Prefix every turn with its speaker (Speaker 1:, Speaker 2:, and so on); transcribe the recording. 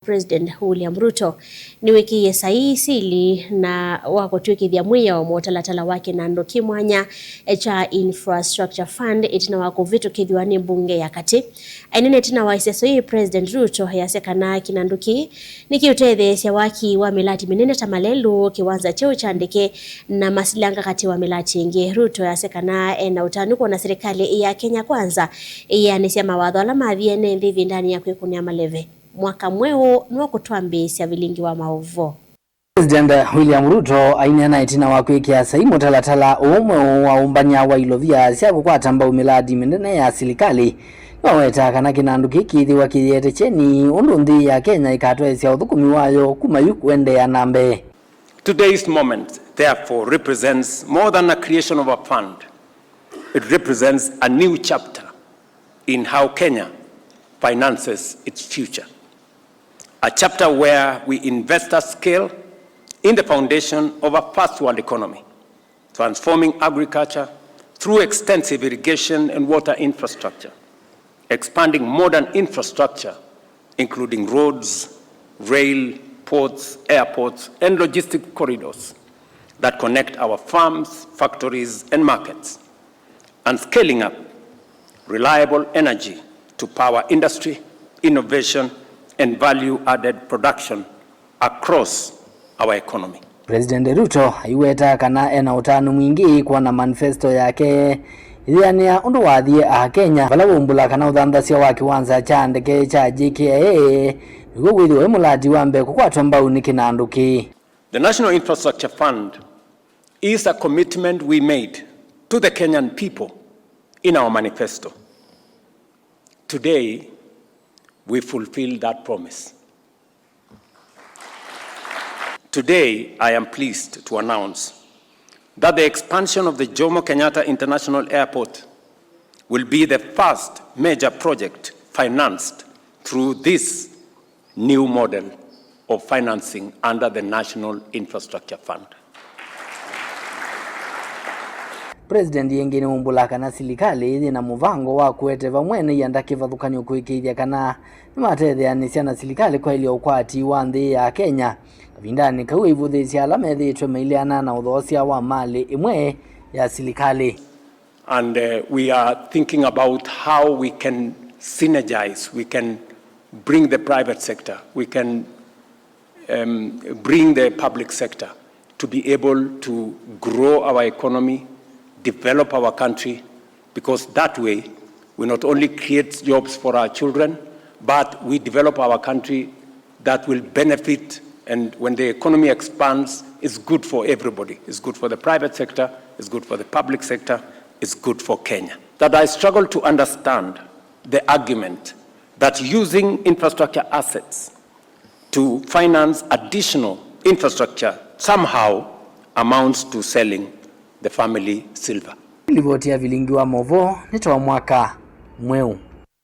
Speaker 1: President William Ruto Niwekia Saii sili na Kutwith'Ya Mwiao Mutalatala Waki na Kinandu mwanya cha Infrastructure Fund Itina wa Kuvitukithw'a ni Mbunge ya Kati. Aineena Itina wa Iseso President Ruto yase Kana Kinandu Nikiutetheesya Waki wa Milati Minene ta Malelu Kiwanza Kyeu cha Ndeke na Masilanga kati wa Milati Ingi. Ruto yase Kana na Utanu Kwona Silikali ya Kenya Kwanza Yianiisya mawatho ala mathiene thithi ndani ya kwikunia maleve mwaka mweo nwa kutw'ambisya vilingi wa maovo.
Speaker 2: President William Ruto Aineena Itina wa kwikia Saii Mutalatala umwe wa umbanya wa ilovia sya kukwata mbau Milati Minene ya Silikali Niwaweta kana Kinandu kithithwa kiyete cheni undu nthi ya Kenya ikatwesya uthukumi wayo kuma yu kuendea nambe.
Speaker 3: Today's moment therefore represents more than a creation of a fund. It represents a new chapter in how Kenya finances its future. A chapter where we invest at scale in the foundation of a first world economy, transforming agriculture through extensive irrigation and water infrastructure, expanding modern infrastructure, including roads, rail, ports, airports, and logistic corridors that connect our farms, factories, and markets, and scaling up reliable energy to power industry, innovation, and value-added production across our economy.
Speaker 2: President Ruto Niwaweta kana Utanu Mingi Kwona manifesto yake yani undu wathie a Kenya vala wumbula kana uthanthasya wa Kiwanza cha Ndeke cha JKIA niguo gwithwe mulati wa mbe kukwatwa mbau ni Kinandu ki.
Speaker 3: The National Infrastructure Fund is a commitment we made to the Kenyan people in our manifesto. Today, we fulfill that promise. Today, I am pleased to announce that the expansion of the Jomo Kenyatta International Airport will be the first major project financed through this new model of financing under the National Infrastructure Fund.
Speaker 2: President yengine umbula kana Silikali na muvango wa kueteva mwene yandaki vathukanyo kwikithia kana nimatetheanisya na Silikali kwa ilio ukwati wa nthi ya Kenya kavindani kau ivuthisya ala methitwe mailiana na uthosya wa mali imwe ya Silikali.
Speaker 3: And we are thinking about how we can synergize, we can bring the private sector, we can bring the public sector to be able to grow our economy, develop our country, because that way we not only create jobs for our children, but we develop our country that will benefit, and when the economy expands, it's good for everybody. It's good for the private sector, it's good for the public sector, it's good for Kenya. That I struggle to understand the argument that using infrastructure assets to finance additional infrastructure somehow amounts to selling the family silver.
Speaker 2: Livotia vilingi wa movo nitoa mwaka mweu.